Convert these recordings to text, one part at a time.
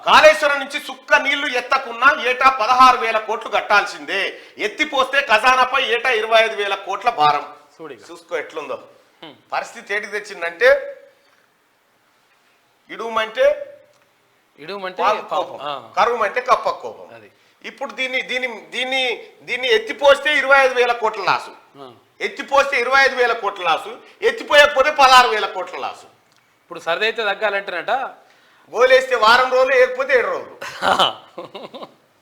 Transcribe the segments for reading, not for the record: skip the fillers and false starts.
కాళేశ్వరం నుంచి సుక్క నీళ్లు ఎత్తకున్నా ఏటా 16,000 కోట్లు కట్టాల్సిందే. ఎత్తిపోస్తే ఖజానాపై ఏటా 25,000 కోట్ల భారం. చూసుకో ఎట్లుందో పరిస్థితి. ఏంటి తెచ్చిందంటే ఇడుమంటే కరువుమంటే కప్ప కోపం. ఇప్పుడు దీన్ని ఎత్తిపోస్తే 25,000 కోట్ల లాసు, ఎత్తిపోస్తే 25,000 కోట్ల లాసు, ఎత్తిపోయకపోతే 16,000 కోట్ల లాసు. ఇప్పుడు సరిదైతే తగ్గాలంటేనట గోలేస్తే వారం రోజులు, లేకపోతే 7 రోజులు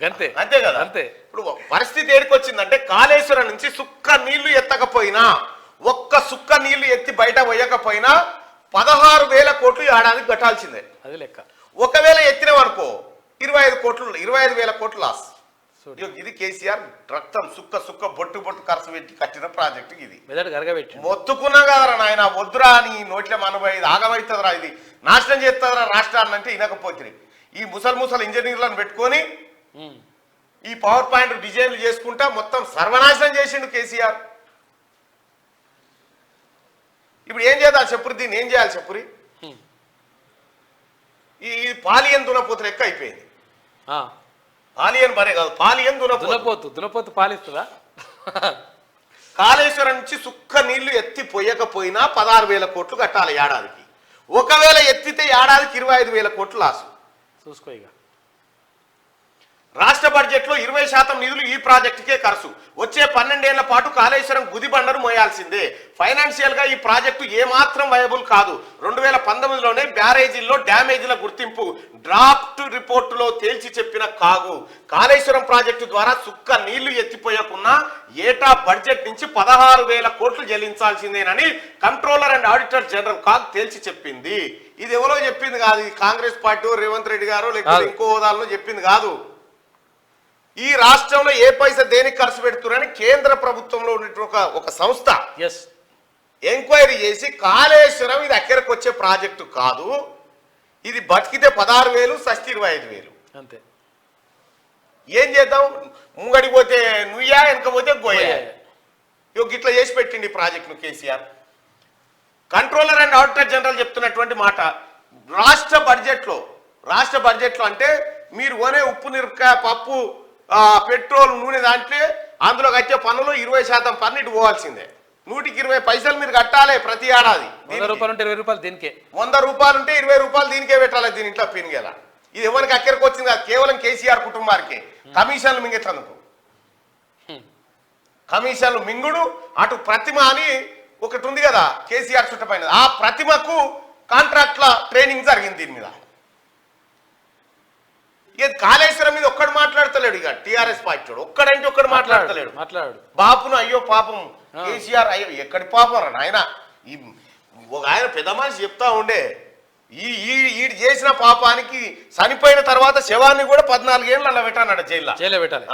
అంతే అంతే కదా. అంతే. ఇప్పుడు పరిస్థితి ఏడికొచ్చిందంటే కాళేశ్వరం నుంచి సుక్క నీళ్లు ఎత్తకపోయినా, ఒక్క సుక్క నీళ్లు ఎత్తి బయట పోయకపోయినా 16,000 కోట్లు ఏడాదికి కట్టాల్సిందే. అది లెక్క. ఒకవేళ ఎత్తినవనుకో 25,000 కోట్లు లాస్. ఇది కేసీఆర్ రక్తం సుక్క బొట్టు ఖర్చు పెట్టి కట్టిన ప్రాజెక్టు. ఇది మొత్తుకున్నా కదరా నాయన, వద్దురా అని నోట్లే మనబోయి ఇది ఆగమవుతుందిరా, ఇది నాశనం చేస్తుందిరా రాష్ట్రాన్ని అంటే వినకపోతే ఈ ముసలి ఇంజనీర్లను పెట్టుకొని ఈ పవర్ పాయింట్ డిజైన్లు చేసుకుంటా మొత్తం సర్వనాశనం చేసిండు కేసీఆర్. ఇప్పుడు ఏం చేద్దాం చెప్పురి, దీన్ని ఏం చేయాలి చెప్పురి? ఈ పాలియన్ దునపోతు లెక్క అయిపోయింది. పాలియన్ బరే కాదు, పాలియన్ దునపోతు పాలిస్తుందా? కాళేశ్వరం నుంచి సుక్క నీళ్లు ఎత్తి పోయకపోయినా 16,000 కోట్లు కట్టాలి ఏడాదికి. ఒకవేళ ఎత్తితే ఏడాదికి 25,000 కోట్లు లాసు. చూసుకో. ఇక రాష్ట్ర బడ్జెట్ లో 20% నిధులు ఈ ప్రాజెక్టుకే ఖర్చు. వచ్చే 12 ఏళ్ల పాటు కాళేశ్వరం గుదిబండను మోయాల్సిందే. ఫైనాన్షియల్ గా ఈ ప్రాజెక్టు ఏమాత్రం వయబుల్ కాదు. 2019లోనే బ్యారేజీల్లో డ్యామేజీల గుర్తింపు డ్రాఫ్ట్ రిపోర్టులో తేల్చి చెప్పిన కాగు. కాళేశ్వరం ప్రాజెక్టు ద్వారా సుక్క నీళ్లు ఎత్తిపోయకున్నా ఏటా బడ్జెట్ నుంచి 16,000 కోట్లు చెల్లించాల్సిందేనని controller and auditor general CAG తేల్చి చెప్పింది. ఇది ఎవరో చెప్పింది కాదు, ఇది కాంగ్రెస్ పార్టీ రేవంత్ రెడ్డి గారు లేకపోతే ఇంకో హోదాల్లో చెప్పింది కాదు. ఈ రాష్ట్రంలో ఏ పైసా దేనికి ఖర్చు పెడుతున్నారని కేంద్ర ప్రభుత్వంలో ఉన్న ఒక సంస్థ ఎంక్వైరీ చేసి కాళేశ్వరం ఇది అక్కడికి వచ్చే ప్రాజెక్టు కాదు, ఇది బతికితే 16,000 సస్తి 25,000 అంతే. ఏం చేద్దాం? ముంగడికి పోతే నుయ్యా, వెనకపోతే గోయా. ఇట్లా చేసి పెట్టిండి ప్రాజెక్టును KCR. Controller and auditor general చెప్తున్నటువంటి మాట, రాష్ట్ర బడ్జెట్లో అంటే మీరు కొనే ఉప్పు, మిరపకాయ, పప్పు, పెట్రోల్, నూనె దాంట్లో అందులో కట్టే పన్నులో 20% పన్ను ఇటు పోవాల్సిందే. 100కి 20 పైసలు మీరు కట్టాలి ప్రతి ఏడాది. 100 రూపాయలు ఉంటే 20 రూపాయలు దీనికే, 100 రూపాయలు ఉంటే 20 రూపాయలు దీనికే పెట్టాలి. దీని ఇంట్లో పినిగేలా. ఇది ఎవరికి అక్కడికి వచ్చింది కాదు, కేవలం కేసీఆర్ కుటుంబానికి. కమిషన్లు మింగేటందుకు, కమిషన్లు మింగుడు. అటు ప్రతిమ అని ఒకటి ఉంది కదా కేసీఆర్ చుట్టపైన, ఆ ప్రతిమకు కాంట్రాక్ట్ల ట్రైనింగ్ జరిగింది దీని మీద. ఇక కాళేశ్వరం మీద ఒక్కడు మాట్లాడతలేడు. ఇక టీఆర్ఎస్ పార్టీ ఒక్కడంటే ఒక్కడు మాట్లాడతలేడు. బాపును అయ్యో పాపం కేసీఆర్, అయ్యో ఎక్కడి పాపం రా నాయన. ఒక ఆయన పెద్ద మనిషి చెప్తా ఉండే, ఈడు చేసిన పాపానికి చనిపోయిన తర్వాత శవాన్ని కూడా 14 ఏళ్ళు అలా పెట్టానట జైల్లో పెట్టాలి.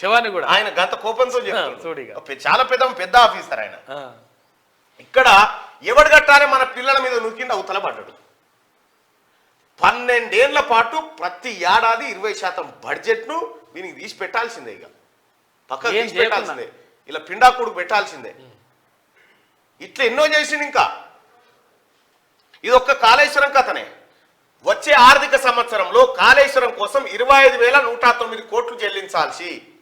శవాన్ని కూడా ఆయన గంత కోపంతో చెప్తాడు. చాలా పెద్ద ఆఫీసర్ ఆయన. ఇక్కడ ఎవడు కట్టాలి? మన పిల్లల మీద నూకిండి అవతల పడ్డాడు. 12 ఏళ్ల పాటు ప్రతి ఏడాది 20% బడ్జెట్ను దీనికి తీసి పెట్టాల్సిందే. ఇక పక్కన తీసి పెట్టాల్సిందే, ఇలా పిండాకుడుకు పెట్టాల్సిందే. ఇట్లా ఎన్నో చేసింది. ఇంకా ఇది ఒక్క కాళేశ్వరం కథనే. వచ్చే ఆర్థిక సంవత్సరంలో కాళేశ్వరం కోసం 25,109 కోట్లు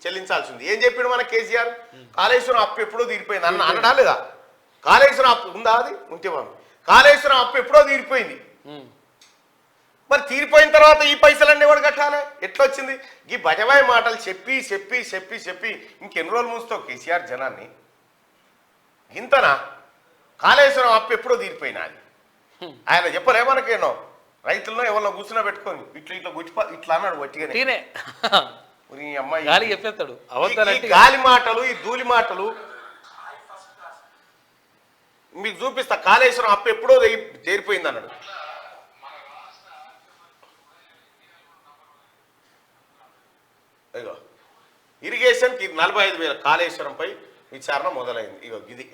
చెల్లించాల్సింది. ఏం చెప్పిండు మన కేసీఆర్? కాళేశ్వరం అప్పు ఎప్పుడో తీరిపోయింది అనడా లేదా? కాళేశ్వరం అప్పు ఉందా? అది ఉంటే కాళేశ్వరం అప్పు ఎప్పుడో తీరిపోయింది. మరి తీరిపోయిన తర్వాత ఈ పైసలన్నీ కూడా కట్టాలి. ఎట్లా వచ్చింది? ఈ బజవాయి మాటలు చెప్పి చెప్పి చెప్పి చెప్పి ఇంకెన్ని రోజులు ముంచుతావు కేసీఆర్ జనాన్ని? ఇంతనా? కాళేశ్వరం అప్పు ఎప్పుడో తీరిపోయినా అది ఆయన చెప్పలే మనకేనో. రైతుల్లో ఎవరిలో కూర్చున్నా పెట్టుకొని ఇట్లా అన్నాడు వట్టిగానే. అమ్మాయి గాలి మాటలు, ఈ ధూళి మాటలు మీకు చూపిస్తా. కాళేశ్వరం అప్పు ఎప్పుడో తీరిపోయింది అన్నాడు. ఇగో ఇరిగేషన్కి 45,000 కాళేశ్వరంపై విచారణ మొదలైంది. ఇగో ఇది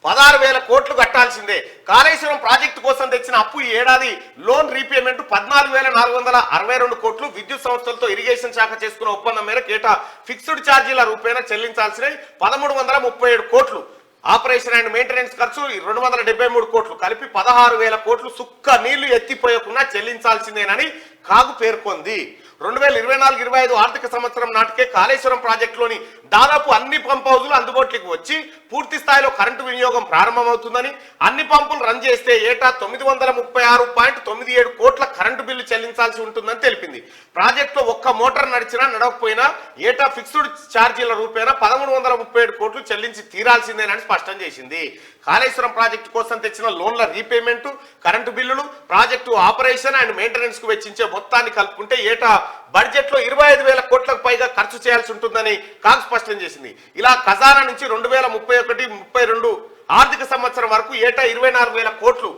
16,000 కోట్లు కట్టాల్సిందే. కాళేశ్వరం ప్రాజెక్టు కోసం తెచ్చిన అప్పు ఈ ఏడాది లోన్ రీపేమెంట్ 14,462 కోట్లు. విద్యుత్ సంస్థలతో ఇరిగేషన్ శాఖ చేసుకున్న ఒప్పందం మేరకు ఏటా ఫిక్స్డ్ ఛార్జీల రూపేణా చెల్లించాల్సినవి 1,337 కోట్లు. ఆపరేషన్ అండ్ మెయింటెనెన్స్ ఖర్చు 273 కోట్లు. కలిపి 16,000 కోట్లు సుక్క నీళ్లు ఎత్తిపోయకుండా చెల్లించాల్సిందేనని కాగు పేర్కొంది. 2024-25 ఆర్థిక సంవత్సరం నాటికే కాళేశ్వరం ప్రాజెక్టులోని దాదాపు అన్ని పంప్ హౌజులు అందుబాటులోకి వచ్చి పూర్తి స్థాయిలో కరెంటు వినియోగం ప్రారంభమవుతుందని, అన్ని పంపులు రన్ చేస్తే ఏటా 936.97 కోట్ల కరెంటు బిల్లు చెల్లించాల్సి ఉంటుందని తెలిపింది. ప్రాజెక్టులో ఒక్క మోటార్ నడిచినా నడవకపోయినా ఏటా ఫిక్స్డ్ ఛార్జీల రూపేణా 1337 కోట్లు చెల్లించి తీరాల్సిందేనని స్పష్టం చేసింది. కాళేశ్వరం ప్రాజెక్టు కోసం తెచ్చిన లోన్ల రీపేమెంట్, కరెంటు బిల్లులు, ప్రాజెక్టు ఆపరేషన్ అండ్ మెయింటెనెన్స్ కు వెచ్చించే మొత్తాన్ని కలుపుకుంటే ఏటా బడ్జెట్ లో 25,000 కోట్లకు పైగా ఖర్చు చేయాల్సి ఉంటుందని కాగ్ స్పష్టం చేసింది. ఇలా ఖజానా నుంచి 2031-32 ఆర్థిక సంవత్సరం వరకు ఏటా 24,000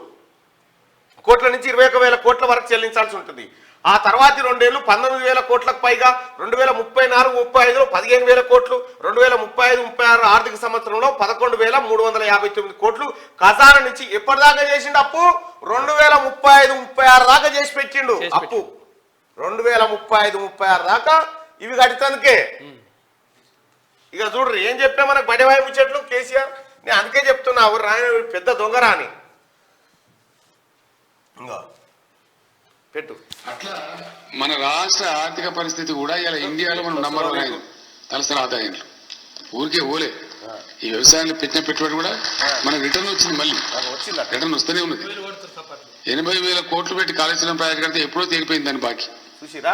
కోట్ల నుంచి 21,000 కోట్ల వరకు చెల్లించాల్సి ఉంటుంది. ఆ తర్వాతి 2 ఏళ్లు 19,000 కోట్లకు పైగా, 2034-35లో 15,000 కోట్లు, 2035-36 ఆర్థిక సంవత్సరంలో 11,359 కోట్లు ఖజానా నుంచి ఎప్పటిదాకా చేసిండు అప్పు? 2035-36 దాకా చేసి పెట్టిండు అప్పు. 2035-36 దాకా ఇవి కడితందుకే. ఇక చూడ్రి ఏం చెప్పినా మనకు బడివాయి ముచ్చట్లు కేసీఆర్. నేను అందుకే చెప్తున్నా రాయన పెద్ద దొంగరా అని. ఇంకా పెట్టు. అట్లా మన రాష్ట్ర ఆర్థిక పరిస్థితి కూడా ఇలా ఇండియాలో మనం నంబర్ 1 తలసరి ఆదాయంలో ఊరికే ఓలే. ఈ వ్యవసాయంలో పెట్టిన పెట్టుబడి కూడా మనకు రిటర్న్ వచ్చింది. మళ్ళీ రిటర్న్ వస్తూనే ఉన్నది. 80,000 కోట్లు పెట్టి కాళేశ్వరం ప్రాజెక్ట్ కడితే ఎప్పుడో తెగిపోయింది దాని బాకీ. చూసిరా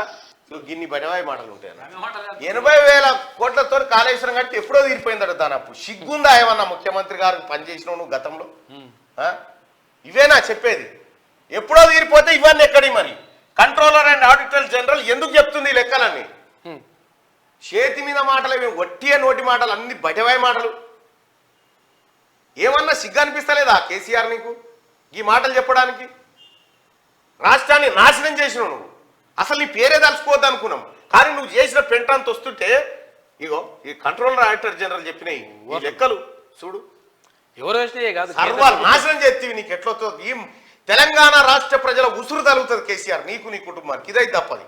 గిన్ని బడివాయి మాటలు ఉంటాయి. 80,000 కోట్లతో కాళేశ్వరం కడితే ఎప్పుడో తీరిపోయిందట దాని అప్పు. సిగ్గుందా ఏమన్నా ముఖ్యమంత్రి గారు పనిచేసినావు నువ్వు గతంలో? ఇవేనా చెప్పేది? ఎప్పుడో తీరిపోతే ఇవన్నీ ఎక్కడి? మరి కంట్రోలర్ అండ్ ఆడిటర్ జనరల్ ఎందుకు చెప్తుంది ఈ లెక్కలన్నీ? చేతి మీద మాటలు, వట్టి నోటి మాటలు, అన్ని బడివాయి మాటలు. ఏమన్నా సిగ్గు అనిపిస్తలేదా కేసీఆర్ నీకు ఈ మాటలు చెప్పడానికి? రాష్ట్రాన్ని నాశనం చేసినావు నువ్వు. అసలు నీ పేరే తలుచుకోవద్దు అనుకున్నాం, కానీ నువ్వు చేసిన పెంటంత వస్తుంటే ఇగో ఈ కంట్రోలర్ ఆడిటర్ జనరల్ చెప్పినాయి ఈ లెక్కలు చూడు. ఎవరు వేసినాయే కాదు, సర్వాలు నాశనం చేస్తేవి. నీకు ఎట్లొచ్చు? ఈ తెలంగాణ రాష్ట్ర ప్రజల ఉసురు తలుగుతుంది కేసీఆర్ నీకు, నీ కుటుంబానికి. ఇదైతే తప్పది.